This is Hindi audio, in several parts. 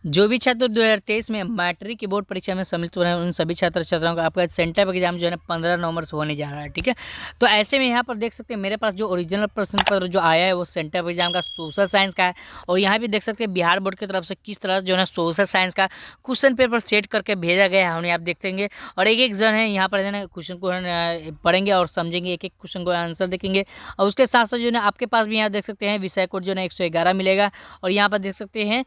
जो भी छात्र 2023 में मैट्रिक की बोर्ड परीक्षा में सम्मिलित हो रहे हैं उन सभी छात्र छात्राओं का आपका सेंटर एग्जाम जो है ना 15 नवंबर से होने जा रहा है। ठीक है, तो ऐसे में यहाँ पर देख सकते हैं मेरे पास जो ओरिजिनल प्रश्न पत्र जो आया है वो सेंटर एग्जाम का सोशल साइंस का है। और यहाँ भी देख सकते हैं बिहार बोर्ड की तरफ से किस तरह जो है ना सोशल साइंस का क्वेश्चन पेपर सेट करके भेजा गया है, उन्हें आप देखेंगे। और एक एक जन है यहाँ पर जो है क्वेश्चन को पढ़ेंगे और समझेंगे, एक एक क्वेश्चन को आंसर देखेंगे। और उसके साथ साथ जो है आपके पास भी यहाँ देख सकते हैं विषय कोड जो है 111 मिलेगा। और यहाँ पर देख सकते हैं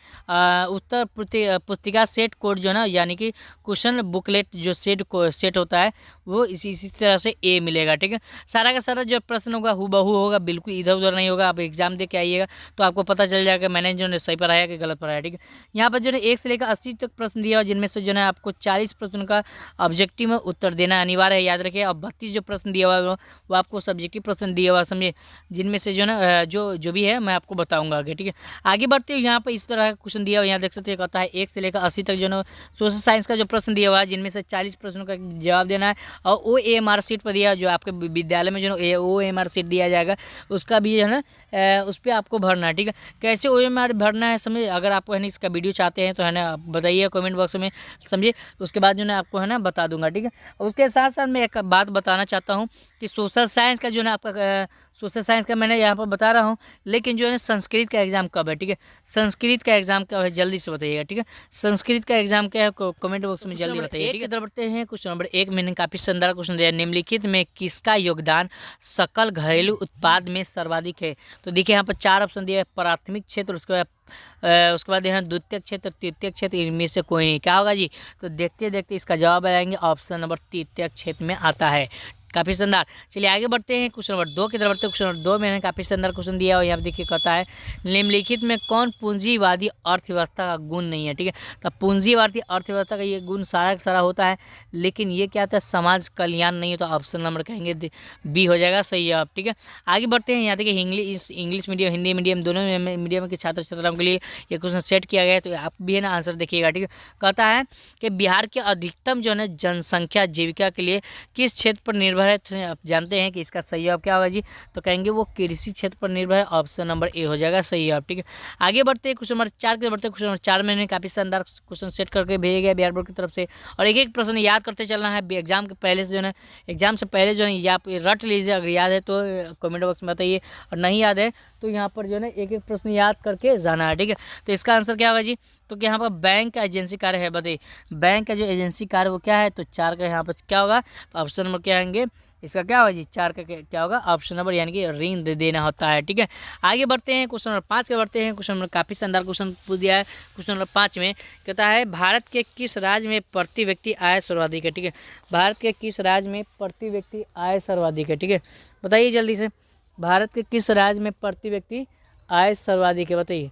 उत्तर पुस्तिका सेट कोड जो है ना, यानी कि क्वेश्चन बुकलेट जो सेट होता है वो इसी तरह से ए मिलेगा। ठीक है, सारा का सारा जो प्रश्न होगा हूबहू होगा, बिल्कुल इधर उधर नहीं होगा। आप एग्जाम दे के आइएगा तो आपको पता चल जाएगा मैंने जो है सही पढ़ाया कि गलत पढ़ाया। ठीक है, यहाँ पर जो है 1 से लेकर 80 तक प्रश्न दिया हुआ, जिनमें से जो है आपको 40 प्रश्न का ऑब्जेक्टिव में उत्तर देना अनिवार्य है, याद रखिए। और 32 जो प्रश्न दिया हुआ है वो आपको सब्जेक्टिव प्रश्न दिया हुआ, समझिए, जिनमें से जो ना जो भी है मैं आपको बताऊंगा आगे। ठीक है, आगे बढ़ते हुए यहाँ पर इस तरह का क्वेश्चन दिया हुआ, यहाँ देख सकते हैं कहता है 1 से लेकर 80 तक जो है सोशल साइंस का जो प्रश्न दिया हुआ है, जिनमें से 40 प्रश्नों का जवाब देना है। और OMR सीट पर दिया जो आपके विद्यालय में जो OMR सीट दिया जाएगा उसका भी है ना उस पर आपको भरना है। ठीक है, कैसे OMR भरना है समझिए। अगर आपको है ना इसका वीडियो चाहते हैं तो है ना बताइए कमेंट बॉक्स में, समझिए। उसके बाद जो है आपको है ना बता दूंगा। ठीक है, उसके साथ साथ मैं एक बात बताना चाहता हूँ कि सोशल साइंस का जो है आपका सोशल साइंस का मैंने यहाँ पर बता रहा हूँ, लेकिन जो है संस्कृत का एग्जाम कब है। ठीक है, संस्कृत का एग्जाम कब है जल्दी से बताइएगा। ठीक है, संस्कृत का एग्जाम क्या है कमेंट बॉक्स में जल्दी बताइए। ठीक है, इधर बढ़ते हैं क्वेश्चन नंबर 1 मैंने काफी शानदार क्वेश्चन दिया, निम्नलिखित में किसका योगदान सकल घरेलू उत्पाद में सर्वाधिक है। तो देखिए यहाँ पर 4 ऑप्शन दिया है, प्राथमिक क्षेत्र, उसके बाद यहाँ द्वितीय क्षेत्र, तृतीय क्षेत्र, इनमें से कोई नहीं। क्या होगा जी, तो देखते देखते इसका जवाब आएंगे ऑप्शन नंबर तृतीय क्षेत्र में आता है। काफ़ी शानदार। चलिए आगे बढ़ते हैं क्वेश्चन नंबर 2 की तरफ बढ़ते हैं। क्वेश्चन नंबर 2 में मैंने काफ़ी शानदार क्वेश्चन दिया और यहाँ पे देखिए कहता है निम्नलिखित में कौन पूंजीवादी अर्थव्यवस्था का गुण नहीं है। ठीक है, तो पूंजीवादी अर्थव्यवस्था का ये गुण सारा का सारा होता है, लेकिन ये क्या होता है समाज कल्याण नहीं है। तो ऑप्शन नंबर कहेंगे बी हो जाएगा सही है। ठीक है, आगे बढ़ते हैं। यहाँ देखिए इंग्लिश मीडियम हिंदी मीडियम दोनों मीडियम के छात्र छात्राओं के लिए ये क्वेश्चन सेट किया गया है, तो आप भी है ना आंसर देखिएगा। ठीक है, कहता है कि बिहार के अधिकतम जो है जनसंख्या जीविका के लिए किस क्षेत्र पर निर्भर है। तो आप जानते हैं कि इसका सही जवाब क्या होगा जी, तो कहेंगे वो कृषि क्षेत्र पर निर्भर है, ऑप्शन नंबर ए हो जाएगा सही जवाब। ठीक है, आगे बढ़ते हैं क्वेश्चन नंबर 4 के बढ़ते हैं। क्वेश्चन नंबर 4 में काफ़ी शानदार क्वेश्चन सेट करके भेजे गए बिहार बोर्ड की तरफ से, और एक एक प्रश्न याद करते चलना है एग्जाम के पहले से जो है एग्जाम से पहले जो है आप रट लीजिए। अगर याद है तो कमेंट बॉक्स में बताइए, और नहीं याद है तो यहाँ पर जो है एक एक प्रश्न याद करके जाना है। ठीक है, तो इसका आंसर क्या होगा जी, तो यहाँ पर बैंक का एजेंसी कार्य है, बताइए बैंक का जो एजेंसी कार्य वो क्या है। तो 4 का यहाँ पर क्या होगा, तो ऑप्शन नंबर क्या आएंगे, इसका क्या होगा जी 4 का क्या होगा, ऑप्शन नंबर यानी कि ऋण देना होता है। ठीक है, आगे बढ़ते हैं क्वेश्चन नंबर 5 के बढ़ते हैं। क्वेश्चन नंबर काफ़ी शानदार क्वेश्चन पूछ दिया है। क्वेश्चन नंबर 5 में कहता है भारत के किस राज्य में प्रति व्यक्ति आय सर्वाधिक है। ठीक है, भारत के किस राज्य में प्रति व्यक्ति आय सर्वाधिक है। ठीक है, बताइए जल्दी से, भारत के किस राज्य में प्रति व्यक्ति आय सर्वाधिक है, बताइए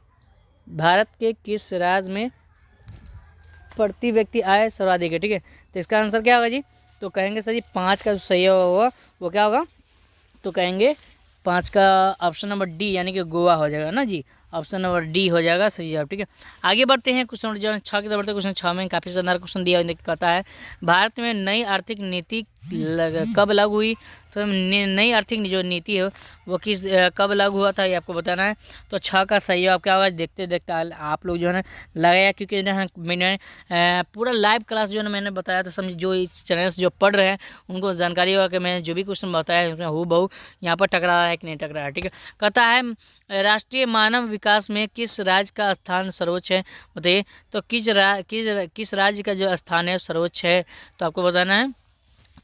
भारत के किस राज्य में प्रति व्यक्ति आय सर्वाधिक है। ठीक है, तो इसका आंसर क्या होगा जी, तो कहेंगे सर जी 5 का जो सही होगा वो क्या होगा, तो कहेंगे 5 का ऑप्शन नंबर डी यानी कि गोवा हो जाएगा ना जी, ऑप्शन नंबर डी हो जाएगा सही जवाब। ठीक है, आगे बढ़ते हैं क्वेश्चन नंबर जो 6 की तरफ बढ़ते हैं। क्वेश्चन 6 में काफ़ी शानदार क्वेश्चन दिया कहता है भारत में नई आर्थिक नीति कब लागू हुई। तो नई आर्थिक जो नीति है वो कब लागू हुआ था ये आपको बताना है। तो 6 का सही जवाब क्या होगा, देखते देखते आप लोग जो है ना लगाया, क्योंकि मैंने पूरा लाइव क्लास जो है मैंने बताया था, समझ जो इस चैनल से जो पढ़ रहे हैं उनको जानकारी होगा कि मैंने जो भी क्वेश्चन बताया है उसमें हूबहू यहाँ पर टकरा रहा है कि नहीं टकरा रहा है। ठीक है, कहता है राष्ट्रीय मानव विकास में किस राज्य का स्थान सर्वोच्च है, बताइए तो किस राज्य का जो स्थान है सर्वोच्च है, तो आपको बताना है।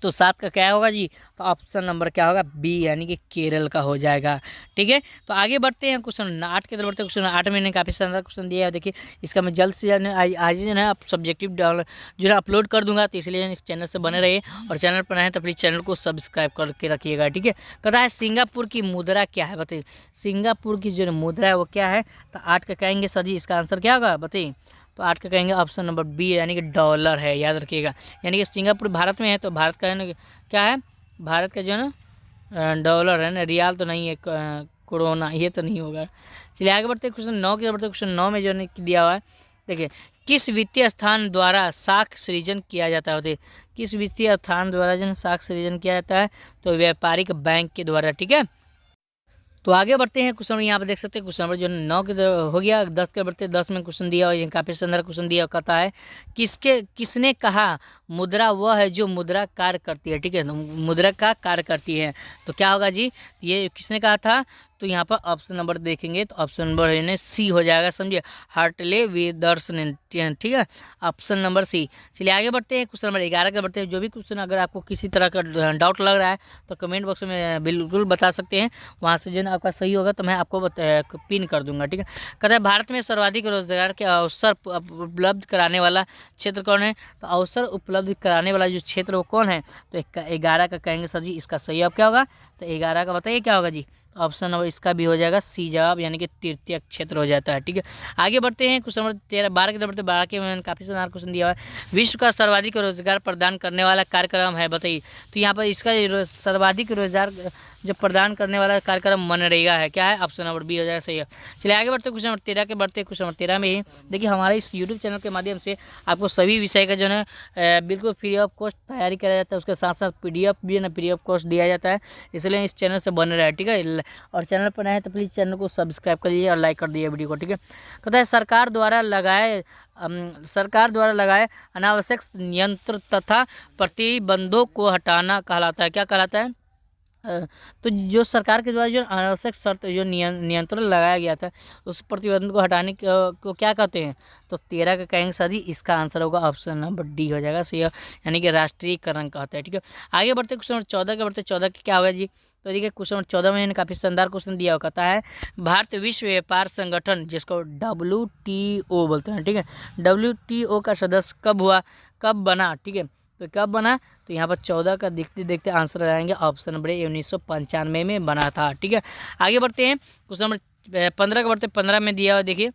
तो 7 का क्या होगा जी, तो ऑप्शन नंबर क्या होगा बी यानी कि केरल का हो जाएगा। ठीक है, तो आगे बढ़ते हैं क्वेश्चन 8 की तरफ बढ़ते हैं। क्वेश्चन 8 में काफ़ी शानदार क्वेश्चन दिया है, देखिए इसका मैं जल्द से जल्द आज जो है आप सब्जेक्टिव जो है अपलोड कर दूंगा, तो इसलिए इस चैनल से बने रहिए, और चैनल पर आए तो प्लीज़ चैनल को सब्सक्राइब करके रखिएगा। ठीक है, कहता है सिंगापुर की मुद्रा क्या है, बताइए सिंगापुर की जो मुद्रा है वो क्या है। तो 8 का कहेंगे सर जी इसका आंसर क्या होगा, बताइए तो 8 का कहेंगे ऑप्शन नंबर बी यानी कि डॉलर है, याद रखिएगा। यानी कि सिंगापुर भारत में है तो भारत का है ना क्या है, भारत का जो है ना डॉलर है ना, रियाल तो नहीं है, कोरोना ये तो नहीं होगा। चलिए आगे बढ़ते हैं क्वेश्चन 9 की बढ़ते। क्वेश्चन 9 में जो है दिया हुआ है, देखिए किस वित्तीय स्थान द्वारा साख सृजन किया जाता है, किस वित्तीय स्थान द्वारा जो है साख सृजन किया जाता है, तो व्यापारिक बैंक के द्वारा। ठीक है, तो आगे बढ़ते हैं। क्वेश्चन यहाँ पे देख सकते हैं क्वेश्चन नंबर जो 9 के हो गया, 10 के बढ़ते 10 में क्वेश्चन दिया और ये काफ़ी सुंदर क्वेश्चन दिया, कहता है किसने कहा मुद्रा वह है जो मुद्रा कार्य करती है। ठीक है, तो मुद्रा का कार्य करती है तो क्या होगा जी, ये किसने कहा था, तो यहाँ पर ऑप्शन नंबर देखेंगे तो ऑप्शन नंबर है सी हो जाएगा, समझिए, हार्टले विदर्सन। ठीक है, ऑप्शन नंबर सी। चलिए आगे बढ़ते हैं, क्वेश्चन नंबर 11 के बढ़ते हैं। जो भी क्वेश्चन अगर आपको किसी तरह का डाउट लग रहा है तो कमेंट बॉक्स में बिल्कुल बता सकते हैं, वहाँ से जो है आपका सही होगा तो मैं आपको पिन कर दूंगा। ठीक है, कहता है भारत में सर्वाधिक रोजगार के अवसर उपलब्ध कराने वाला क्षेत्र कौन है, तो अवसर उपलब्ध कराने वाला जो क्षेत्र वो कौन है, तो 11 का कहेंगे सर जी, इसका सही अब क्या होगा, तो 11 का बताइए क्या होगा जी, ऑप्शन नंबर इसका भी हो जाएगा सी जवाब, यानी कि तृतीय क्षेत्र हो जाता है। ठीक है, आगे बढ़ते हैं, क्वेश्चन नंबर 12 के बढ़ते 12 के में काफ़ी सारा क्वेश्चन दिया हुआ है, विश्व का सर्वाधिक रोजगार प्रदान करने वाला कार्यक्रम है, बताइए। तो यहाँ पर इसका सर्वाधिक रोजगार जो प्रदान करने वाला कार्यक्रम मनरेगा है, क्या है, ऑप्शन नंबर बी हो जाएगा, सही है। चलिए आगे बढ़ते क्वेश्चन नंबर 13 के बढ़ते क्वेश्चन नंबर 13 में ही देखिए हमारे इस यूट्यूब चैनल के माध्यम से आपको सभी विषय का जो है बिल्कुल फ्री ऑफ कॉस्ट तैयारी कराया जाता है, उसके साथ साथ PDF भी है ना, फ्री ऑफ कॉस्ट दिया जाता है, इसलिए इस चैनल से बने रहे। ठीक है, और चैनल पर नए हैं तो प्लीज़ चैनल को सब्सक्राइब कर लीजिए और लाइक कर दीजिए वीडियो को। ठीक है, कहता है सरकार द्वारा लगाए अनावश्यक यंत्र तथा प्रतिबंधों को हटाना कहलाता है, क्या कहलाता है, तो जो सरकार के द्वारा जो अनावश्यक शर्त जो नियंत्रण लगाया गया था उस प्रतिबंध को हटाने को क्या कहते हैं, तो 13 का कहेंगे सर जी, इसका आंसर होगा ऑप्शन नंबर डी हो जाएगा, सही है, यानी कि राष्ट्रीयकरण कहते हैं। ठीक है, आगे बढ़ते क्वेश्चन नंबर 14 के बढ़ते 14 के क्या होगा जी, तो देखिए क्वेश्चन नंबर 14 में काफ़ी शानदार क्वेश्चन दिया हुआ, कहता है भारत विश्व व्यापार संगठन जिसको WTO बोलते हैं, ठीक है, WTO का सदस्य कब हुआ, कब बना, ठीक है, तो कब बना, तो यहाँ पर 14 का देखते देखते आंसर आएंगे ऑप्शन नंबर 1995 में बना था। ठीक है, आगे बढ़ते हैं, क्वेश्चन नंबर 15 का बढ़ते 15 में दिया हुआ देखिए,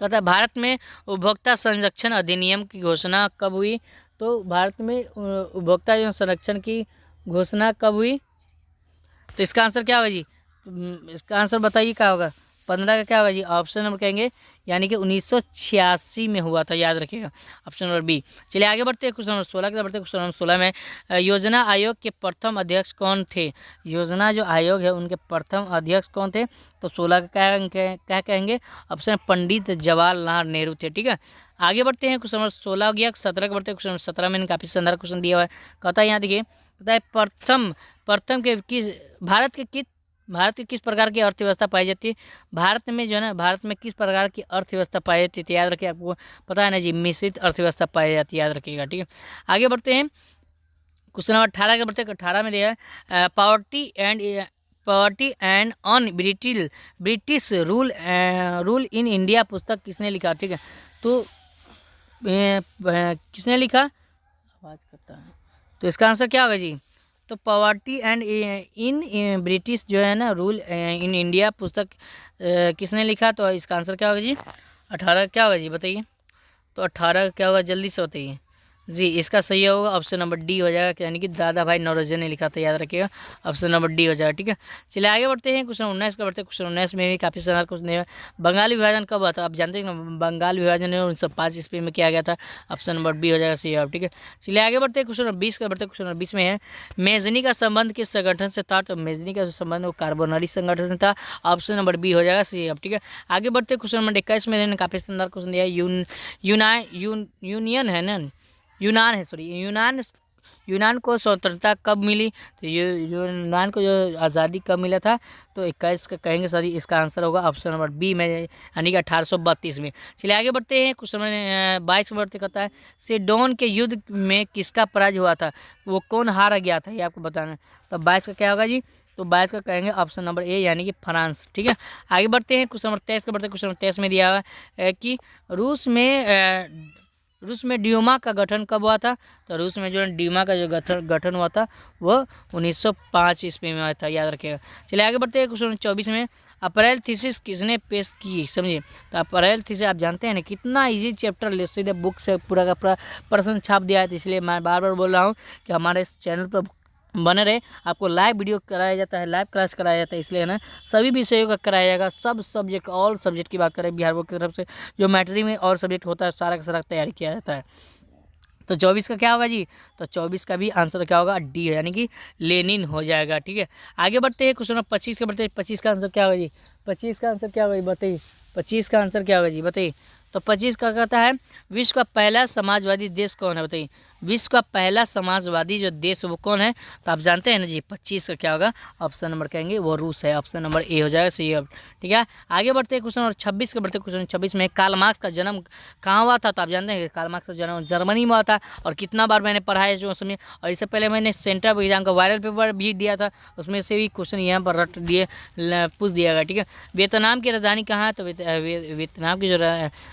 कहता है भारत में उपभोक्ता संरक्षण अधिनियम की घोषणा कब हुई, तो भारत में उपभोक्ता संरक्षण की घोषणा कब हुई, तो इसका आंसर क्या होगा जी, इसका आंसर बताइए क्या होगा, 15 का क्या होगा जी, ऑप्शन नंबर कहेंगे यानी कि 1986 में हुआ था, याद रखिएगा, ऑप्शन नंबर बी। चलिए आगे बढ़ते हैं, क्वेश्चन नंबर 16 के बढ़ते हैं। क्वेश्चन नंबर 16 में योजना आयोग के प्रथम अध्यक्ष कौन थे, योजना जो आयोग है उनके प्रथम अध्यक्ष कौन थे, तो 16 का क्या कहेंगे, ऑप्शन पंडित जवाहरलाल नेहरू थे। ठीक है, आगे बढ़ते हैं, क्वेश्चन नंबर 16 हो गया, 17 के बढ़ते हैं, क्वेश्चन नंबर 17 में काफ़ी शानदार क्वेश्चन दिया हुआ है, कहता है यहाँ देखिए, कहता है प्रथम के भारत की किस प्रकार की अर्थव्यवस्था पाई जाती है, भारत में जो है ना, भारत में किस प्रकार की अर्थव्यवस्था पाई जाती है, तो याद रखिए, आपको पता है ना जी, मिश्रित अर्थव्यवस्था पाई जाती है, याद रखिएगा। ठीक है, आगे बढ़ते हैं, क्वेश्चन नंबर 18 के बढ़ते 18 में दिया है poverty and on British rule in India पुस्तक किसने लिखा, ठीक है, तो किसने लिखा, आवाज़ करता है, तो इसका आंसर क्या होगा जी, तो पॉवर्टी एंड इन ब्रिटिश जो है ना रूल इन इंडिया पुस्तक किसने लिखा, तो इसका आंसर क्या होगा जी, 18 क्या होगा जी, बताइए, तो 18 क्या होगा, जल्दी से बताइए जी, इसका सही होगा ऑप्शन नंबर डी हो जाएगा, यानी कि दादा भाई नौरोजी ने लिखा था, याद रखिएगा, ऑप्शन नंबर डी हो जाएगा। ठीक है, चलिए आगे बढ़ते हैं, क्वेश्चन 19 का बढ़ते हैं। क्वेश्चन 19 में भी काफ़ी सारा क्वेश्चन है, बंगाल विभाजन कब हुआ था, आप जानते हैं ना, बंगाल विभाजन 1905 ईस्वी में किया गया था, ऑप्शन नंबर बी हो जाएगा, सही है। ठीक है, चलिए आगे बढ़ते हैं, क्वेश्चन नंबर 20 का बढ़ते हैं। क्वेश्चन नंबर 20 में है मेजनी का संबंध किस संगठन से था, तो मेजनी का संबंध वो कार्बोनरी संगठन से था, ऑप्शन नंबर बी हो जाएगा, सही है। ठीक है, आगे बढ़ते क्वेश्चन नंबर 21 में काफ़ी शानदार क्वेश्चन दिया है, यूनियन है ना, यूनान को स्वतंत्रता कब मिली, तो यूनान को जो आज़ादी कब मिला था, तो 21 का कहेंगे सर, इसका आंसर होगा ऑप्शन नंबर बी में, यानी कि 1832 में। चलिए आगे बढ़ते हैं, क्वेश्चन नंबर 22 में बढ़ते कहता है सिडोन के युद्ध में किसका पराजय हुआ था, वो कौन हार गया था, ये आपको बताना है, तो 22 का क्या होगा जी, तो 22 का कहेंगे ऑप्शन नंबर ए, यानी कि फ्रांस। ठीक है, आगे बढ़ते हैं, क्वेश्चन नंबर 23 का बढ़ते हैं। क्वेश्चन नंबर 23 में दिया हुआ है कि रूस में ड्यूमा का गठन कब हुआ था, तो रूस में जो ड्यूमा का जो गठन हुआ था वो 1905 ईस्वी में हुआ था, याद रखिएगा। चलिए आगे बढ़ते हैं, क्वेश्चन 24 में अप्रैल थीसिस किसने पेश की, समझिए, तो अप्रैल थीसिस आप जानते हैं ना, कितना इजी चैप्टर ले, सीधे बुक से पूरा का पूरा प्रश्न छाप दिया है, तो इसलिए मैं बार बार बोल रहा हूँ कि हमारे इस चैनल पर बने रहे, आपको लाइव वीडियो कराया जाता है, लाइव क्लास कराया जाता है, इसलिए ना सभी विषयों का कराया जाएगा, सब सब्जेक्ट, ऑल सब्जेक्ट की बात करें बिहार बोर्ड की तरफ से जो मैट्रिक में और सब्जेक्ट होता है सारा का सारा तैयारी किया जाता है। तो 24 का क्या होगा जी, तो 24 का भी आंसर क्या होगा, डी है, यानी कि लेनिन हो जाएगा। ठीक है, आगे बढ़ते हैं क्वेश्चन नंबर 25 के बढ़ते हैं। 25 का आंसर क्या होगा जी, 25 का आंसर क्या होगा जी बताइए, 25 का आंसर क्या होगा जी बताइए। तो 25 का कहता है विश्व का पहला समाजवादी देश कौन है बताइए, विश्व का पहला समाजवादी जो देश वो कौन है, तो आप जानते हैं ना जी, 25 का क्या होगा, ऑप्शन नंबर कहेंगे वो रूस है, ऑप्शन नंबर ए हो जाएगा सही है। ठीक है, आगे बढ़ते हैं क्वेश्चन नंबर 26 के बढ़ते हैं। क्वेश्चन 26 में कार्ल मार्क्स का जन्म कहाँ हुआ था, तो आप जानते हैं कि कार्ल मार्क्स का जन्म जर्मनी में हुआ था। और कितना बार मैंने पढ़ा है जो उसमें, और इससे पहले मैंने सेंटर एग्जाम का वायरल पेपर भी दिया था, उसमें से भी क्वेश्चन यहाँ पर रट दिए पूछ दिया गया। ठीक है, वियतनाम की राजधानी कहाँ है, तो वियतनाम की जो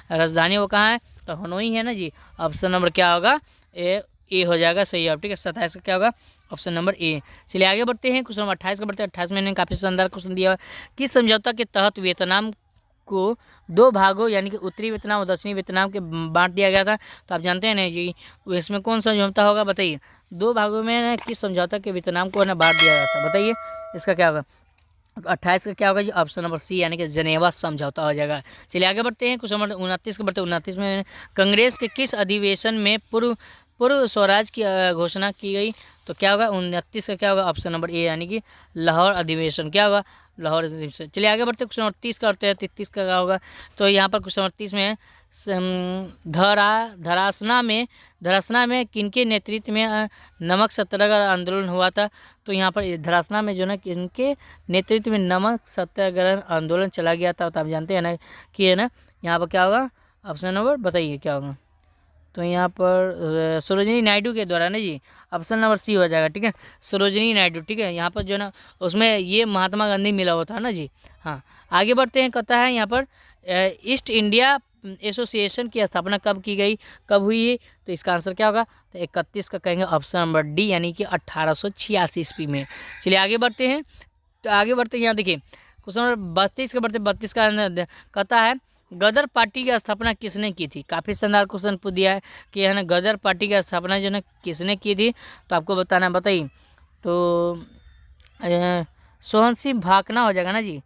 राजधानी वो कहाँ है, तो हनोई है ना जी, ऑप्शन नंबर क्या होगा, ए हो जाएगा सही है। ठीक है, 27 का क्या होगा, ऑप्शन नंबर ए। चलिए आगे बढ़ते हैं, क्वेश्चन नंबर 28 का बढ़ते हैं। 28 में मैंने काफ़ी शानदार क्वेश्चन दिया है, किस समझौता के तहत वियतनाम को 2 भागों यानी कि उत्तरी वियतनाम और दक्षिणी वियतनाम के बांट दिया गया था, तो आप जानते हैं ना जी, इसमें कौन सा समझौता होगा बताइए, 2 भागों में किस समझौता के वियतनाम को ना बांट दिया गया था, बताइए इसका क्या होगा। 28 का क्या होगा जी, ऑप्शन नंबर सी यानी कि जनेवा समझौता हो जाएगा। चलिए आगे बढ़ते हैं, क्वेश्चन नंबर 29 के बढ़ते 29 में कांग्रेस के किस अधिवेशन में पूर्व स्वराज की घोषणा की गई, तो क्या होगा 29 का क्या होगा, ऑप्शन नंबर ए यानी कि लाहौर अधिवेशन, क्या होगा लाहौर अधिवेशन। चलिए आगे बढ़ते क्वेश्चन नंबर 30 का करते हैं। 33 का क्या होगा, तो यहाँ पर क्वेश्चन नंबर 30 में धरासना में किनके नेतृत्व में नमक सत्याग्रह आंदोलन हुआ था, तो यहाँ पर धरासना में जो ना किनके नेतृत्व में नमक सत्याग्रह आंदोलन चला गया था, तो आप जानते हैं ना कि है ना, यहाँ पर क्या होगा, ऑप्शन नंबर बताइए क्या होगा, तो यहाँ पर सरोजिनी नायडू के द्वारा ना जी, ऑप्शन नंबर सी हो जाएगा। ठीक है, सरोजिनी नायडू। ठीक है, यहाँ पर जो ना उसमें ये महात्मा गांधी मिला हुआ था ना जी। हाँ, आगे बढ़ते हैं, कहता है यहाँ पर ईस्ट इंडिया एसोसिएशन की स्थापना कब की गई, कब हुई है, तो इसका आंसर क्या होगा, तो 31 का कहेंगे ऑप्शन नंबर डी यानी कि 1886 ईस्वी में। चलिए आगे बढ़ते हैं, तो आगे बढ़ते हैं यहाँ देखिए क्वेश्चन नंबर 32 के बढ़ते 32 का कहता है गदर पार्टी की स्थापना किसने की थी, काफ़ी शानदार क्वेश्चन पूछ दिया है कि है ना गदर पार्टी की स्थापना जो है किसने की थी, तो आपको बताना बताइए, तो सोहन सिंह भाकना हो जाएगा ना जी,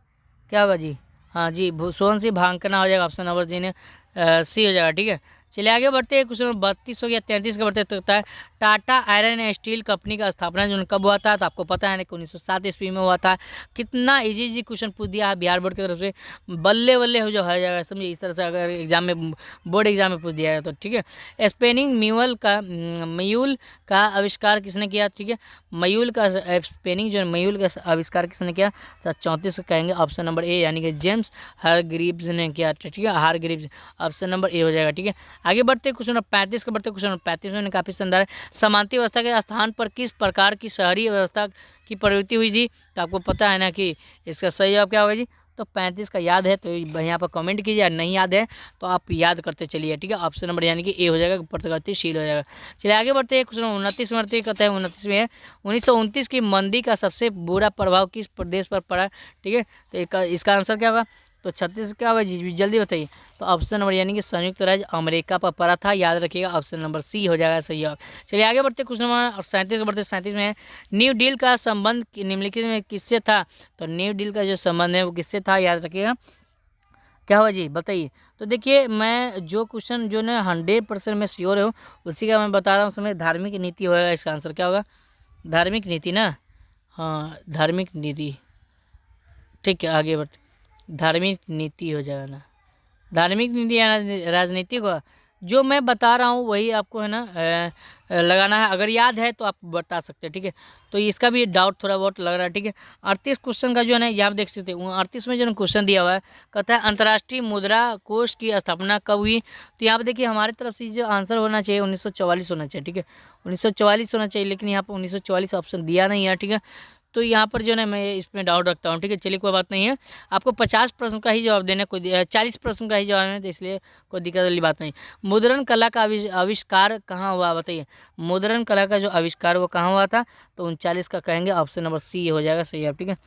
क्या होगा जी, हाँ जी सोहन सिंह भाकना हो जाएगा, ऑप्शन नंबर जी ने सी हो जाएगा। ठीक है, चलिए आगे बढ़ते हैं, क्वेश्चन नंबर 32 हो गया। 33 का बढ़ते होता है Tata iron and steel company का स्थापना जो कब हुआ था, तो आपको पता है ना कि 1907 ईस्वी में हुआ था। कितना इजी क्वेश्चन पूछ दिया है बिहार बोर्ड की तरफ से, बल्ले बल्ले हो जो है जाएगा, समझिए इस तरह से अगर एग्जाम में बोर्ड एग्जाम में पूछ दिया है तो। ठीक है, स्पेनिंग मयूल का आविष्कार किसने किया, ठीक है, मयूल का स्पेनिंग जो मयूल का आविष्कार किसने किया, तो 34 कहेंगे ऑप्शन नंबर ए यानी कि जेम्स हारग्रीव्स ने किया। ठीक है, हारग्रीव्स ऑप्शन नंबर ए हो जाएगा। ठीक है, आगे बढ़ते क्वेश्चन नंबर 35 का बढ़ते क्वेश्चन नंबर 35 में काफ़ी शानदार समांती व्यवस्था के स्थान पर किस प्रकार की शहरी व्यवस्था की प्रवृत्ति हुई थी, तो आपको पता है ना कि इसका सही जवाब क्या होगा जी, तो 35 का याद है तो यहाँ पर कमेंट कीजिए, नहीं याद है तो आप याद करते चलिए। ठीक है, ऑप्शन नंबर यानी कि ए हो जाएगा, प्रगतिशील हो जाएगा। चलिए आगे बढ़ते हैं, क्वेश्चन 29 में कहते हैं 29 में 1929 की मंदी का सबसे बुरा प्रभाव किस प्रदेश पर पड़ा। ठीक है, तो इसका आंसर क्या होगा, तो 36 क्या होगा जी, जल्दी बताइए, तो ऑप्शन नंबर यानी कि संयुक्त राज्य अमेरिका पर पड़ा था, याद रखिएगा ऑप्शन नंबर सी हो जाएगा सही है। चलिए आगे बढ़ते क्वेश्चन नंबर 37 बढ़ते 37 में न्यू डील का संबंध निम्नलिखित में किससे था, तो न्यू डील का जो संबंध है वो किससे था, याद रखिएगा क्या होगा जी बताइए। तो देखिए मैं जो क्वेश्चन जो ना 100% मैं श्योर हूँ उसी का मैं बता रहा हूँ, समय धार्मिक नीति होगा, इसका आंसर क्या होगा, धार्मिक नीति ना, हाँ धार्मिक नीति। ठीक है, आगे बढ़ते, धार्मिक नीति हो जाएगा ना, धार्मिक नीति या राजनीतिक हो, जो मैं बता रहा हूँ वही आपको है ना लगाना है, अगर याद है तो आप बता सकते हैं। ठीक है, तो इसका भी डाउट थोड़ा बहुत लग रहा है। ठीक है, 38 क्वेश्चन का जो है ना यहाँ देख सकते हैं 38 में जो क्वेश्चन दिया हुआ है, कहता है अंतर्राष्ट्रीय मुद्रा कोष की स्थापना कब हुई, तो यहाँ पर देखिए हमारी तरफ से जो आंसर होना चाहिए 1944 होना चाहिए। ठीक है, 1944 होना चाहिए, लेकिन यहाँ पर 1944 ऑप्शन दिया नहीं है। ठीक है, तो यहाँ पर जो है मैं इसमें डाउट रखता हूँ। ठीक है, चलिए कोई बात नहीं है, आपको 50 प्रश्न का ही जवाब देना, कोई 40 प्रश्न का ही जवाब देना, तो इसलिए कोई दिक्कत वाली बात नहीं। मुद्रण कला का आविष्कार कहाँ हुआ बताइए, मुद्रण कला का जो आविष्कार वो कहाँ हुआ था, तो 39 का कहेंगे ऑप्शन नंबर सी हो जाएगा सही है। ठीक है,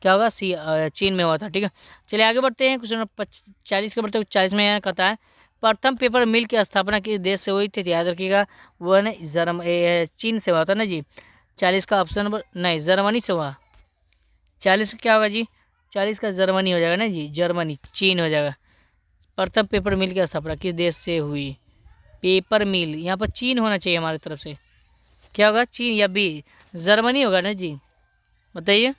क्या होगा सी, चीन में हुआ था। ठीक है, चलिए आगे बढ़ते हैं, क्वेश्चन नंबर 40 के बढ़ते हुए 40 में यहाँ कहता है प्रथम पेपर मिल की स्थापना किस देश से हुई थी, याद रखिएगा वो है ना चीन से हुआ था ना जी। 40 का ऑप्शन नंबर नहीं, जर्मनी से हुआ। 40 का क्या होगा जी, 40 का जर्मनी हो जाएगा ना जी, जर्मनी, चीन हो जाएगा। प्रथम पेपर मिल की स्थापना किस देश से हुई, पेपर मिल, यहाँ पर चीन होना चाहिए हमारी तरफ से, क्या होगा चीन या बी जर्मनी होगा ना जी, बताइए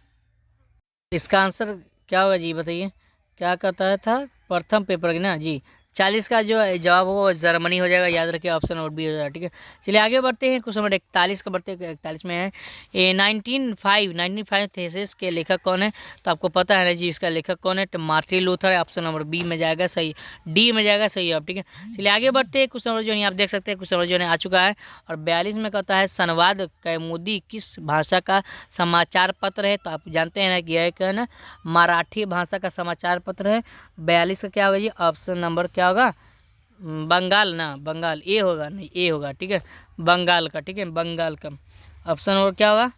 इसका आंसर क्या होगा जी, बताइए क्या कहता है था प्रथम पेपर ना जी। 40 का जो जवाब होगा वो जर्मनी हो जाएगा, याद रखिए ऑप्शन नंबर बी हो जाएगा, ठीक है। चलिए आगे बढ़ते हैं, क्वेश्चन नंबर 41 का बढ़ते हैं। 41 में है ए 1905 थीसिस के लेखक कौन है, तो आपको पता है ना जी इसका लेखक कौन है, तो मार्टिन लूथर है, ऑप्शन नंबर बी में जाएगा सही, डी में जाएगा सही अब, ठीक है। चलिए आगे बढ़ते हैं, क्वेश्चन नंबर जो है आप देख सकते हैं क्वेश्चन नंबर जो है आ चुका है, और 42 में कहता है संवाद कौमुदी किस भाषा का समाचार पत्र है, तो आप जानते हैं ना कि यह है ना मराठी भाषा का समाचार पत्र है। 42 का क्या होगा जी, ऑप्शन नंबर क्या होगा, बंगाल ना, बंगाल ए होगा, नहीं ए होगा, ठीक है, बंगाल का, ठीक है, बंगाल का ऑप्शन नंबर क्या होगा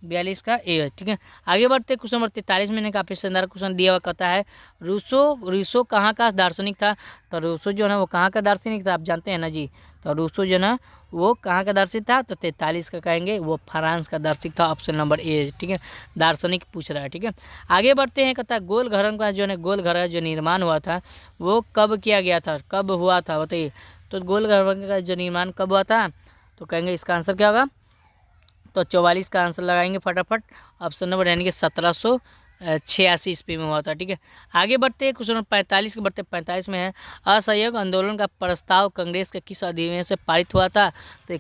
42 का ए है, ठीक है। आगे बढ़ते क्वेश्चन नंबर 43 में काफ़ी शानदार क्वेश्चन दिया हुआ, कहता है रूसो कहाँ का दार्शनिक था, तो रूसो जो है ना वो कहाँ का दार्शनिक था, आप जानते हैं ना जी, तो रूसो जो है ना वो कहाँ का दार्शनिक था, तो 43 का कहेंगे वो फ्रांस का दार्शनिक था, ऑप्शन नंबर ए, ठीक है, दार्शनिक पूछ रहा है, ठीक है। आगे बढ़ते हैं, कहता है गोल घर का जो है गोल घर का जो निर्माण हुआ था वो कब किया गया था, कब हुआ था बताइए, तो गोल घर का जो निर्माण कब हुआ था, तो कहेंगे इसका आंसर क्या होगा, तो 44 का आंसर लगाएंगे फटाफट, ऑप्शन नंबर यानी कि 1786 ईस्वी में हुआ था, ठीक है। आगे बढ़ते हैं क्वेश्चन नंबर 45 के बढ़ते 45 में है असहयोग आंदोलन का प्रस्ताव कांग्रेस के किस अधिवेशन से पारित हुआ था, तो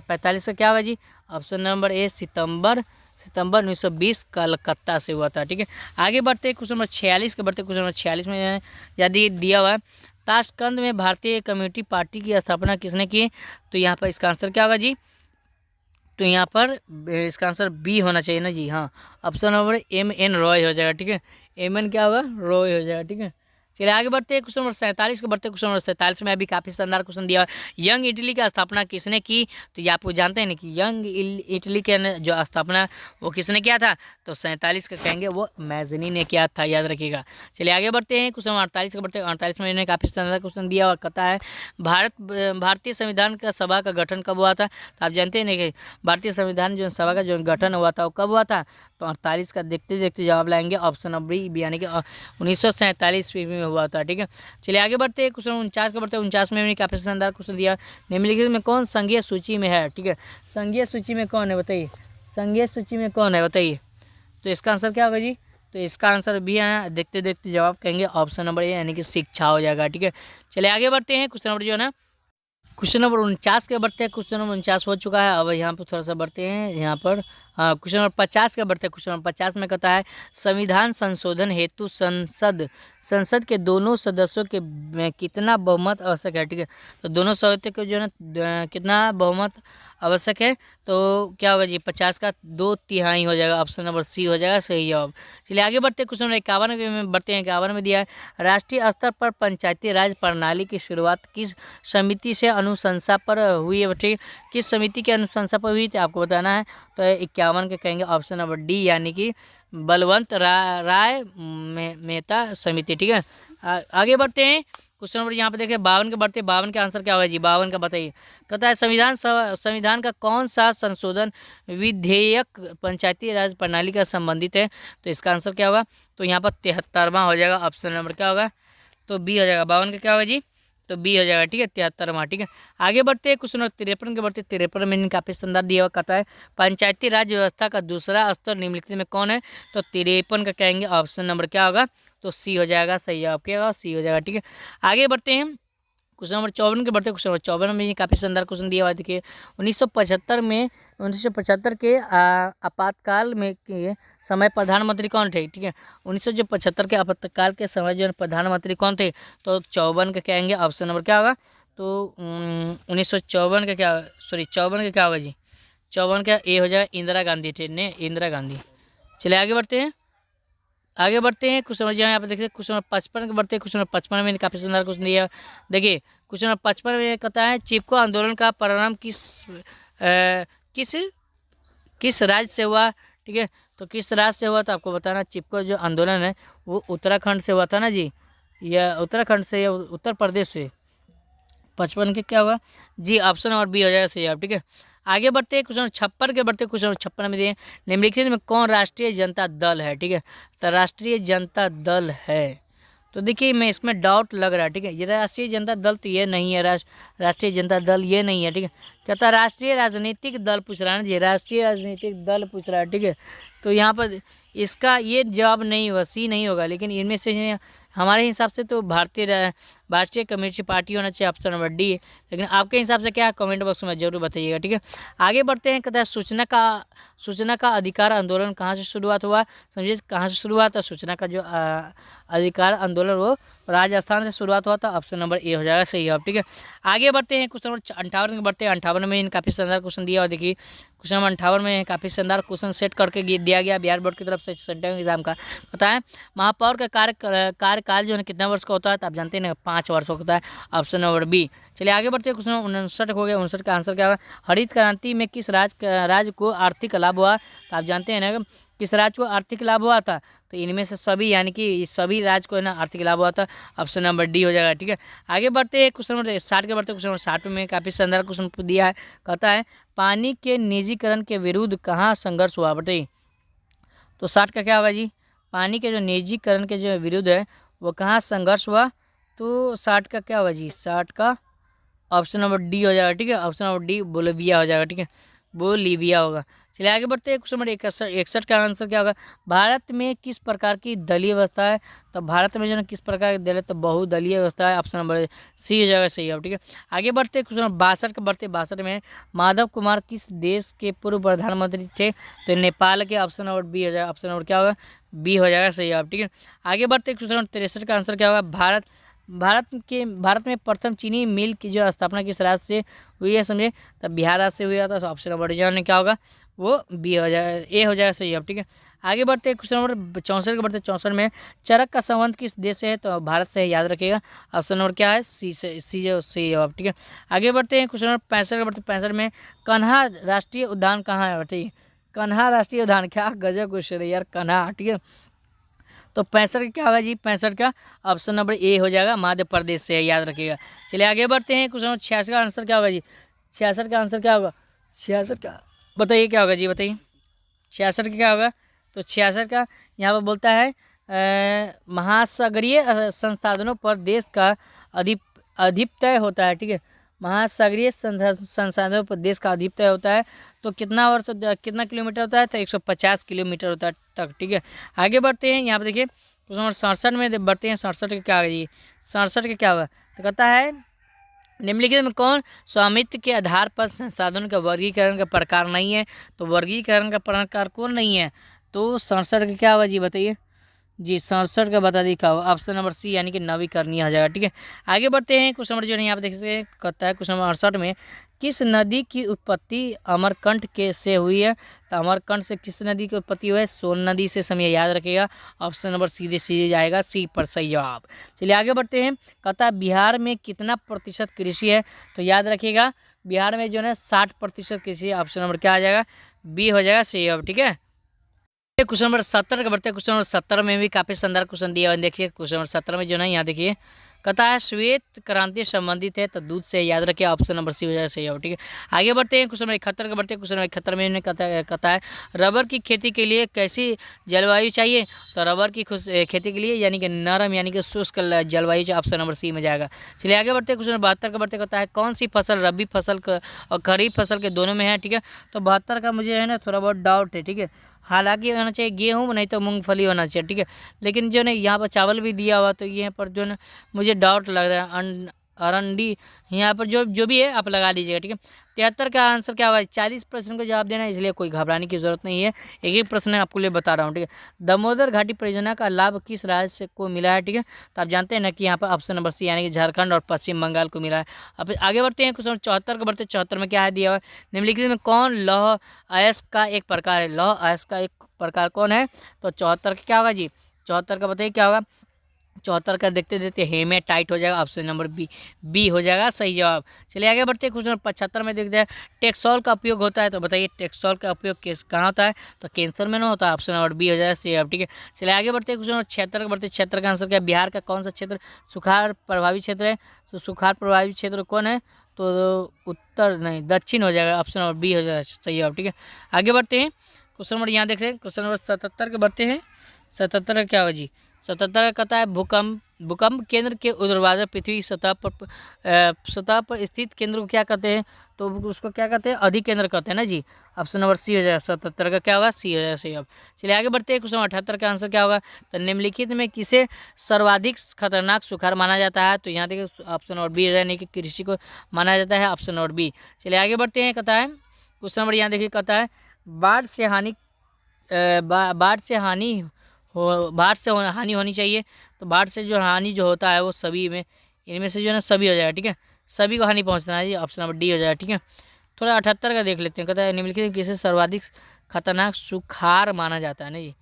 45 का क्या होगा जी, ऑप्शन नंबर ए सितंबर 1920 कलकत्ता से हुआ था, ठीक है। आगे बढ़ते क्वेश्चन नंबर 46 के बढ़ते क्वेश्चन नंबर 46 में यदि दिया हुआ है ताशकंद में भारतीय कम्युनिस्ट पार्टी की स्थापना किसने की, तो यहाँ पर इसका आंसर क्या होगा जी, तो यहाँ पर इसका आंसर बी होना चाहिए ना जी, हाँ ऑप्शन नंबर M.N. रॉय हो जाएगा, ठीक है, M.N. क्या होगा रॉय हो जाएगा, ठीक है। चलिए आगे बढ़ते हैं क्वेश्चन नंबर 47 के बढ़ते क्वेश्चन नंबर 47 में अभी काफ़ी शानदार क्वेश्चन दिया यंग इटली की स्थापना किसने की, तो ये आपको जानते हैं ना कि यंग इटली के जो स्थापना वो किसने किया था, तो 47 का कहेंगे वो मैजनी ने किया था, याद रखिएगा। चलिए आगे बढ़ते हैं क्वेश्चन नंबर 48 के बढ़ते 48 में इन्हें काफ़ी शानदार क्वेश्चन दिया हुआ, कहता है भारतीय संविधान का सभा का गठन कब हुआ था, तो आप जानते हैं ना कि भारतीय संविधान जो सभा का जो गठन हुआ था वो कब हुआ था, तो 48 का देखते देखते जवाब लाएंगे, ऑप्शन नंबर बी यानी कि 1947 ईस्वी में हुआ था, ठीक है। चलिए आगे बढ़ते हैं क्वेश्चन 49 का बढ़ते 49 में काफ़ी शानदार क्वेश्चन दिया, निम्नलिखित में कौन संघीय सूची में है, ठीक है, संघीय सूची में कौन है बताइए, संघीय सूची में कौन है बताइए, तो इसका आंसर क्या होगा जी, तो इसका आंसर भी है देखते देखते जवाब कहेंगे ऑप्शन नंबर ए यानी कि शिक्षा हो जाएगा, ठीक है। चलिए आगे बढ़ते हैं क्वेश्चन नंबर जो है ना क्वेश्चन नंबर 49 के बढ़ते हैं, क्वेश्चन नंबर 49 हो चुका है, अब यहाँ पर थोड़ा सा बढ़ते हैं यहाँ पर, हाँ क्वेश्चन नंबर 50 के बढ़ते हैं, क्वेश्चन नंबर 50 में कहता है संविधान संशोधन हेतु संसद के दोनों सदस्यों के कितना बहुमत आवश्यक है, ठीक है, तो दोनों सदस्यों के जो है ना कितना बहुमत आवश्यक है, तो क्या होगा जी 50 का 2/3 हो जाएगा, ऑप्शन नंबर सी हो जाएगा सही जवाब। चलिए आगे बढ़ते हैं क्वेश्चन नंबर 51 में बढ़ते हैं, 51 में दिया है राष्ट्रीय स्तर पर पंचायती राज प्रणाली की शुरुआत किस समिति से अनुशंसा पर हुई है, ठीक किस समिति की अनुशंसा पर हुई थी आपको बताना है, तो 51 के कहेंगे ऑप्शन नंबर डी यानी कि बलवंत राय मेहता समिति, ठीक है। आगे बढ़ते हैं क्वेश्चन नंबर यहाँ पे देखिए 52 के बढ़ते 52 का आंसर क्या होगा जी, 52 का बताइए, कहता है संविधान का कौन सा संशोधन विधेयक पंचायती राज प्रणाली का संबंधित है, तो इसका आंसर क्या होगा, तो यहाँ पर 73वां हो जाएगा, ऑप्शन नंबर क्या होगा, तो बी हो जाएगा, 52 का क्या होगा जी, तो बी हो जाएगा, ठीक है 73वां, ठीक है। आगे बढ़ते हैं क्वेश्चन 53 के बढ़ते 53 में काफ़ी संदर्भ दिया हुआ, कहता है पंचायती राज व्यवस्था का दूसरा स्तर निम्नलिखित में कौन है, तो 53 का कहेंगे ऑप्शन नंबर क्या होगा, तो सी हो जाएगा सही जवाब क्या होगा सी हो जाएगा, ठीक है। आगे बढ़ते हैं क्वेश्चन नंबर 54 के बढ़ते क्वेश्चन नंबर 54 में काफ़ी शानदार क्वेश्चन दिया हुआ है, देखिए 1975 के आपातकाल में के समय प्रधानमंत्री कौन थे, ठीक है 1975 के आपातकाल के समय जो प्रधानमंत्री कौन थे, तो 54 का कहेंगे ऑप्शन नंबर क्या होगा, तो 1954 का क्या 54 का क्या होगा जी, 54 का ए हो जाएगा इंदिरा गांधी थे ने इंदिरा गांधी। चलिए आगे बढ़ते हैं क्वेश्चन नंबर यहाँ पे देखिए क्वेश्चन नंबर 55 के बढ़ते हैं, क्वेश्चन नंबर 55 में काफ़ी शानदार क्वेश्चन दिया, देखिए क्वेश्चन नंबर 55 में कहता है चिपको आंदोलन का प्रारंभ किस राज्य से हुआ, ठीक है, तो किस राज्य से हुआ, तो आपको बताना चिपको जो आंदोलन है वो उत्तराखंड से हुआ था ना जी, या उत्तराखंड से या उत्तर प्रदेश से, 55 के क्या होगा जी, ऑप्शन नंबर बी हो जाएगा सही आप, ठीक है। आगे बढ़ते हैं क्वेश्चन 56 के बढ़ते क्वेश्चन 56 में दिए निम्नलिखित में कौन राष्ट्रीय जनता दल है, ठीक है, तो राष्ट्रीय जनता दल है, तो देखिए मैं इसमें डाउट लग रहा है, ठीक है। ये राष्ट्रीय जनता दल तो ये नहीं है, राष्ट्रीय जनता दल ये नहीं है, ठीक है। कहता राष्ट्रीय राजनीतिक दल पूछ रहा है ना जी, राष्ट्रीय राजनीतिक दल पूछ रहा है, ठीक है। तो यहाँ पर इसका ये जवाब नहीं होगा, सी नहीं होगा। लेकिन इनमें से हमारे हिसाब से तो भारतीय कम्युनिस्ट पार्टी होना चाहिए, ऑप्शन नंबर डी है। लेकिन आपके हिसाब से क्या है, कमेंट बॉक्स में जरूर बताइएगा, ठीक है। आगे बढ़ते हैं। कहता है सूचना का अधिकार आंदोलन कहाँ से शुरुआत हुआ, समझिए कहाँ से शुरुआत है। सूचना का जो अधिकार आंदोलन वो राजस्थान से शुरुआत हुआ था, ऑप्शन नंबर ए हो जाएगा सही है, ठीक है। आगे बढ़ते हैं, क्वेश्चन नंबर 58 बढ़ते हैं। 58 में काफ़ी शानदार क्वेश्चन दिया हुआ, देखिए क्वेश्चन नंबर 58 में काफ़ी शानदार क्वेश्चन सेट करके दिया गया बिहार बोर्ड की तरफ से सेंट्रल एग्जाम का। बताएं महापौर का कार्यकाल जो है कितना वर्ष का होता है, तो आप जानते हैं ना 5 वर्ष का होता है, ऑप्शन नंबर बी। चलिए आगे बढ़ते हैं। क्वेश्चन 59 हो गया। 59 का आंसर क्या होगा, हरित क्रांति में किस राज्य को आर्थिक लाभ हुआ, तो आप जानते हैं ना किस राज्य को आर्थिक लाभ हुआ था, तो इनमें से सभी यानी कि सभी राज्य को है ना आर्थिक लाभ हुआ था, ऑप्शन नंबर डी हो जाएगा, ठीक है। आगे बढ़ते हैं। क्वेश्चन नंबर 60 के बढ़ते क्वेश्चन नंबर 60 में काफ़ी शानदार क्वेश्चन दिया है। कहता है पानी के निजीकरण के विरुद्ध कहाँ संघर्ष हुआ, बताइए। तो 60 का क्या होगा जी, पानी के जो निजीकरण के जो विरुद्ध है वो कहाँ संघर्ष हुआ, तो 60 का क्या होगा जी, 60 का ऑप्शन नंबर डी हो जाएगा, ठीक है। ऑप्शन नंबर डी बोलिविया हो जाएगा, ठीक है, बोलिविया होगा। चलिए आगे बढ़ते हैं। क्वेश्चन नंबर 61 का आंसर क्या होगा, भारत में किस प्रकार की दलीय व्यवस्था है, तो भारत में जो है किस प्रकार की दल है, तो बहुदलीय व्यवस्था है, ऑप्शन नंबर सी हो जाएगा सही है, ठीक है। आगे बढ़ते हैं। क्वेश्चन नंबर 62 का बढ़ते 62 में माधव कुमार किस देश के पूर्व प्रधानमंत्री थे, तो नेपाल के, ऑप्शन नंबर बी हो जाएगा, ऑप्शन नंबर क्या होगा, बी हो जाएगा सही है, ठीक है। आगे बढ़ते हैं। क्वेश्चन नंबर 63 का आंसर क्या होगा, भारत में प्रथम चीनी मिल की जो स्थापना किस राज्य से हुई है, समझे, तब बिहार राज्य से हुआ था, ऑप्शन नंबर डी क्या होगा, वो बी हो जाएगा, ए हो जाएगा सही है, ठीक है। आगे बढ़ते हैं। क्वेश्चन नंबर 64 के बढ़ते 64 में चरक का संबंध किस देश से है, तो भारत से है, याद रखिएगा, ऑप्शन नंबर क्या है, सी से, सी जवाब, ठीक है। आगे बढ़ते हैं। क्वेश्चन नंबर 65 के बढ़ते 65 में कन्हा राष्ट्रीय उद्यान कहाँ है, बताइए। कन्हा राष्ट्रीय उद्यान, क्या गजब क्वेश्चन है यार, कन्हा, ठीक है। तो 65 का क्या होगा जी, 65 का ऑप्शन नंबर ए हो जाएगा, मध्य प्रदेश से है, याद रखिएगा। चलिए आगे बढ़ते हैं। क्वेश्चन नंबर 66 का आंसर क्या होगा जी, 66 का आंसर क्या होगा, 66 का बताइए क्या होगा जी, बताइए 66 का क्या होगा, तो 66 का यहाँ पर बोलता है महासागरीय संसाधनों पर देश का अधिपत्य होता है, ठीक है। महासागरीय संसाधनों पर देश का अधिपत्य होता है, तो कितना किलोमीटर होता है, तो 150 किलोमीटर होता है तक, ठीक है। आगे बढ़ते हैं। यहाँ पर देखिए क्वेश्चन नंबर 67 में बढ़ते हैं। 67 का क्या होगा जी, 67 का क्या होगा, तो कहता है निम्नलिखित में कौन स्वामित्व के आधार पर संसाधनों का वर्गीकरण का प्रकार नहीं है, तो वर्गीकरण का प्रकार कौन नहीं है, तो 67 का क्या होगा जी, बताइए जी। 67 का बता दी क्या होगा, ऑप्शन नंबर सी यानी कि नवीकरणीय हो जाएगा, ठीक है। आगे बढ़ते हैं। क्वेश्चन नंबर जो है यहाँ पे देख सकते हैं, कहता है क्वेश्चन नंबर 68 में किस नदी की उत्पत्ति अमरकंटक के से हुई है, तो अमरकंटक से किस नदी की उत्पत्ति हुई है, सोन नदी से, समय याद रखिएगा, ऑप्शन नंबर सीधे जाएगा सी पर सही जवाब। चलिए आगे बढ़ते हैं। कहता है बिहार में कितना प्रतिशत कृषि है, तो याद रखिएगा बिहार में जो है 60% कृषि, ऑप्शन नंबर क्या आ जाएगा, बी हो जाएगा सही जवाब, ठीक है। क्वेश्चन नंबर 70 का बढ़ते हैं। क्वेश्चन नंबर 70 में भी काफ़ी शानदार क्वेश्चन दिया हुआ है, देखिए क्वेश्चन नंबर 70 में जो है यहाँ देखिए कहता है श्वेत क्रांति संबंधित है, तो दूध से, याद रखिए, ऑप्शन नंबर सी हो जाएगा सही हो, ठीक है। आगे बढ़ते हैं। क्वेश्चन नंबर 71 का बढ़ते हैं। क्वेश्चन नंबर 71 में इन्हें कहता है रबर की खेती के लिए कैसी जलवायु चाहिए, तो रबर की खेती के लिए यानी कि नरम यानी कि शुष्क जलवायु चाहिए, ऑप्शन नंबर सी में जाएगा। चलिए आगे बढ़ते हैं। क्वेश्चन नंबर 72 का बढ़ते कहता है कौन सी फसल रबी फसल और खरीफ फसल के दोनों में है, ठीक है। तो 72 का मुझे है ना थोड़ा बहुत डाउट है, ठीक है। हालांकि होना चाहिए गेहूँ, नहीं तो मूंगफली होना चाहिए, ठीक है। लेकिन जो है यहाँ पर चावल भी दिया हुआ, तो यहाँ पर जो है मुझे डाउट लग रहा है, अरंडी यहाँ पर जो भी है आप लगा लीजिएगा, ठीक है। 73 का आंसर क्या होगा, 40 प्रश्न को जवाब देना है, इसलिए कोई घबराने की जरूरत नहीं है, एक ही प्रश्न आपको लिए बता रहा हूँ, ठीक है। दामोदर घाटी परियोजना का लाभ किस राज्य को मिला है, ठीक है। तो आप जानते हैं ना कि यहाँ पर ऑप्शन नंबर सी यानी कि झारखंड और पश्चिम बंगाल को मिला है। अब आगे बढ़ते हैं। क्वेश्चन 74 को बढ़ते 74 में क्या है दिया हुआ है, निम्नलिखित में कौन लौह अयस्क का एक प्रकार है, लौह अयस्क का एक प्रकार कौन है, तो 74 का क्या होगा जी, 74 का बताइए क्या होगा, 74 का देखते हेमेटाइट हो जाएगा, ऑप्शन नंबर बी हो जाएगा सही जवाब। चलिए आगे बढ़ते हैं। क्वेश्चन नंबर 75 में देखते हैं टेक्सोल का उपयोग होता है, तो बताइए टेक्सोल का उपयोग कहाँ होता है, तो कैंसर में ना होता है, ऑप्शन नंबर बी हो जाएगा सही जवाब, ठीक है। चलिए आगे बढ़ते हैं। क्वेश्चन नंबर 76 का बढ़ते 76 का आंसर क्या है, बिहार का कौन सा क्षेत्र सुखाड़ प्रभावित क्षेत्र है, तो सुखाड़ प्रभावित क्षेत्र कौन है, तो उत्तर नहीं दक्षिण हो जाएगा, ऑप्शन नंबर बी हो जाएगा सही जवाब, ठीक है। आगे बढ़ते हैं। क्वेश्चन नंबर यहाँ देख सकते हैं, क्वेश्चन नंबर 77 के बढ़ते हैं। 77 का क्या होगा जी, 77 का कहता है भूकंप केंद्र के ऊर्ध्वाधर पृथ्वी सतह पर स्थित केंद्र को क्या कहते हैं? तो उसको क्या कहते हैं? अधिकेंद्र कहते हैं ना जी। ऑप्शन नंबर सी हो जाएगा, 77 का क्या होगा? सी हो जाएगा सही। अब चलिए आगे बढ़ते हैं। क्वेश्चन 78 का आंसर क्या होगा? तो निम्नलिखित में किसे सर्वाधिक खतरनाक सुखाड़ माना जाता है? तो यहाँ देखिए ऑप्शन नंबर बी हो जाए, नहीं कि कृषि को माना जाता है, ऑप्शन नंबर बी। चलिए आगे बढ़ते हैं। कहता है क्वेश्चन नंबर यहाँ देखिए, कहता है बाढ़ से हानि हानि होनी चाहिए। तो बाढ़ से जो हानि जो होता है वो सभी में, इनमें से जो है ना सभी हो जाएगा, ठीक है। सभी को हानि पहुंचना है जी, ऑप्शन नंबर डी हो जाएगा, ठीक है। थोड़ा 78 का देख लेते हैं। कहता है निम्नलिखित में किसे सर्वाधिक खतरनाक सुखाड़ माना जाता है ना जी?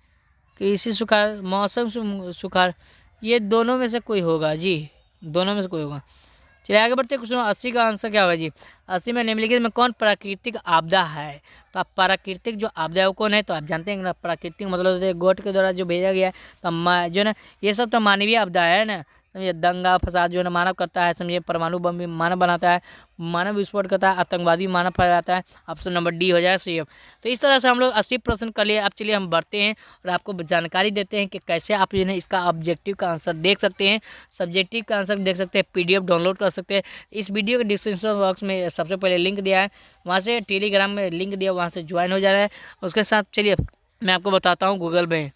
कृषि सुखाड़, मौसम सुखाड़, ये दोनों में से कोई होगा जी, दोनों में से कोई होगा। चलिए आगे बढ़ते हैं। क्वेश्चन 80 का आंसर क्या होगा जी? 80 में निम्नलिखित में कौन प्राकृतिक आपदा है? तो आप प्राकृतिक जो आपदा है वो कौन है? तो आप जानते हैं ना, प्राकृतिक मतलब होता है गॉड के द्वारा जो भेजा गया है। तो जो है ना ये सब तो मानवीय आपदा है ना, समझिए। दंगा फसाद जो है ना मानव करता है, समझिए। परमाणु बम भी मानव बनाता है, मानव विस्फोट करता है, आतंकवादी मानव फैलाता है। ऑप्शन नंबर डी हो जाए सही। तो इस तरह से हम लोग 80% कर लिए। अब चलिए हम बढ़ते हैं और आपको जानकारी देते हैं कि कैसे आप जो है इसका ऑब्जेक्टिव का आंसर देख सकते हैं, सब्जेक्टिव का आंसर देख सकते हैं, PDF डाउनलोड कर सकते हैं। इस वीडियो के डिस्क्रिप्शन बॉक्स में सबसे पहले लिंक दिया है, वहाँ से टेलीग्राम में लिंक दिया, वहाँ से ज्वाइन हो जा रहा है। उसके साथ चलिए मैं आपको बताता हूँ गूगल में।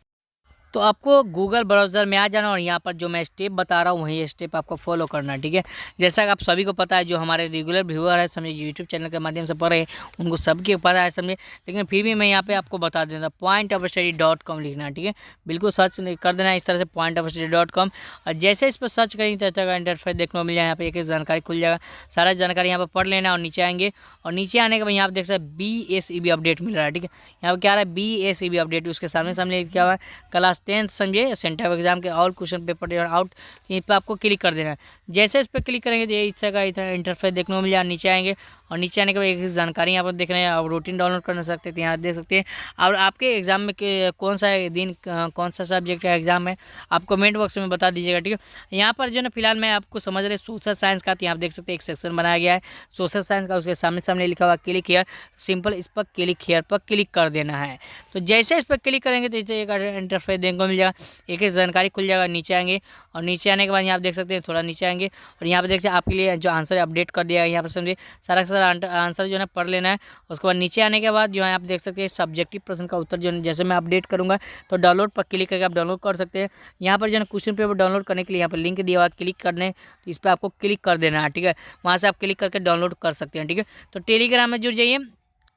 तो आपको गूगल ब्राउज़र में आ जाना और यहाँ पर जो मैं स्टेप बता रहा हूँ वही स्टेप आपको फॉलो करना है, ठीक है। जैसा कि आप सभी को पता है, जो हमारे रेगुलर व्यूअर है, समझे, यूट्यूब चैनल के माध्यम से पढ़ रहे हैं, उनको सबके पता है, समझे। लेकिन फिर भी मैं यहाँ पे आपको बता देता, pointofstudy.com लिखना है, ठीक है। बिल्कुल सर्च कर देना इस तरह से pointofstudy.com। और जैसे इस पर सर्च करेंगे तो अच्छा का इंटरफेस देखने को मिल जाए। यहाँ पे एक जानकारी खुल जाएगा, सारा जानकारी यहाँ पर पढ़ लेना और नीचे आएंगे। और नीचे आने के बाद यहाँ आप देख सकते हैं BSEB अपडेट मिल रहा है, ठीक है। यहाँ पर क्या आ रहा है? BSEB update. उसके सामने क्या हुआ? क्लास 10th समझे सेंटर एग्जाम के ऑल क्वेश्चन पेपर आउट, इस पर आपको क्लिक कर देना है। जैसे इस पर क्लिक करेंगे तो ये इच्छा का इंटरफेस देखने को मिल जाए। नीचे आएंगे और नीचे आने के बाद एक जानकारी यहाँ पर देख रहे हैं, आप रूटीन डाउनलोड कर सकते हैं, यहाँ देख सकते हैं। और आपके एग्जाम में कौन सा दिन कौन सा सब्जेक्ट का एग्जाम है आप कमेंट बॉक्स में बता दीजिएगा, ठीक है। यहाँ पर जो है फिलहाल मैं आपको समझ रहे सोशल साइंस का, तो यहाँ आप देख सकते हैं एक सेक्शन बनाया गया है सोशल साइंस का। उसके सामने लिखा हुआ क्लिक हियर, सिंपल इस पर क्लिक हियर पर क्लिक कर देना है। तो जैसे इस पर क्लिक करेंगे तो एक इंटरफेस देखने को मिल जाएगा, एक जानकारी खुल जाएगा। नीचे आएंगे और नीचे आने के बाद यहाँ आप देख सकते हैं, थोड़ा नीचे आएंगे और यहाँ पे देखते हैं आपके लिए जो आंसर अपडेट कर दिया है। यहाँ पर समझिए सारा का सारा आंसर जो है पढ़ लेना है। उसके बाद नीचे आने के बाद जो है आप देख सकते हैं सब्जेक्टिव प्रश्न का उत्तर जो है जैसे मैं अपडेट करूँगा तो डाउनलोड पर क्लिक करके आप डाउनलोड कर सकते हैं। यहाँ पर जो है क्वेश्चन पेपर डाउनलोड करने के लिए यहाँ पर लिंक दिया हुआ, क्लिक करने तो इस पर आपको क्लिक कर देना है, ठीक है। वहाँ से आप क्लिक करके डाउनलोड कर सकते हैं, ठीक है। तो टेलीग्राम में जुड़ जाइए,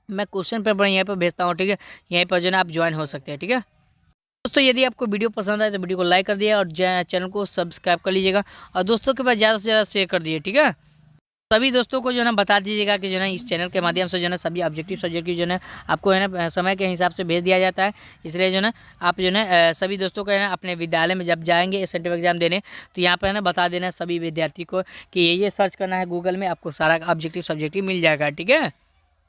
मैं क्वेश्चन पेपर यहाँ पर भेजता हूँ, ठीक है। यहीं पर जो है आप ज्वाइन हो सकते हैं, ठीक है। दोस्तों यदि आपको वीडियो पसंद आए तो वीडियो को लाइक कर दिए और चैनल को सब्सक्राइब कर लीजिएगा और दोस्तों के पास ज़्यादा से ज़्यादा शेयर कर दिए, ठीक है। सभी दोस्तों को जो है ना बता दीजिएगा कि जो है ना इस चैनल के माध्यम से जो है ना सभी ऑब्जेक्टिव सब्जेक्ट की जो है ना आपको है ना समय के हिसाब से भेज दिया जाता है। इसलिए जो है ना आप जो है ना सभी दोस्तों को है ना अपने विद्यालय में जब जाएंगे सेंटर एग्जाम देने तो यहाँ पर है ना बता देना सभी विद्यार्थी को कि ये सर्च करना है गूगल में, आपको सारा ऑब्जेक्टिव सब्जेक्टिव मिल जाएगा, ठीक है।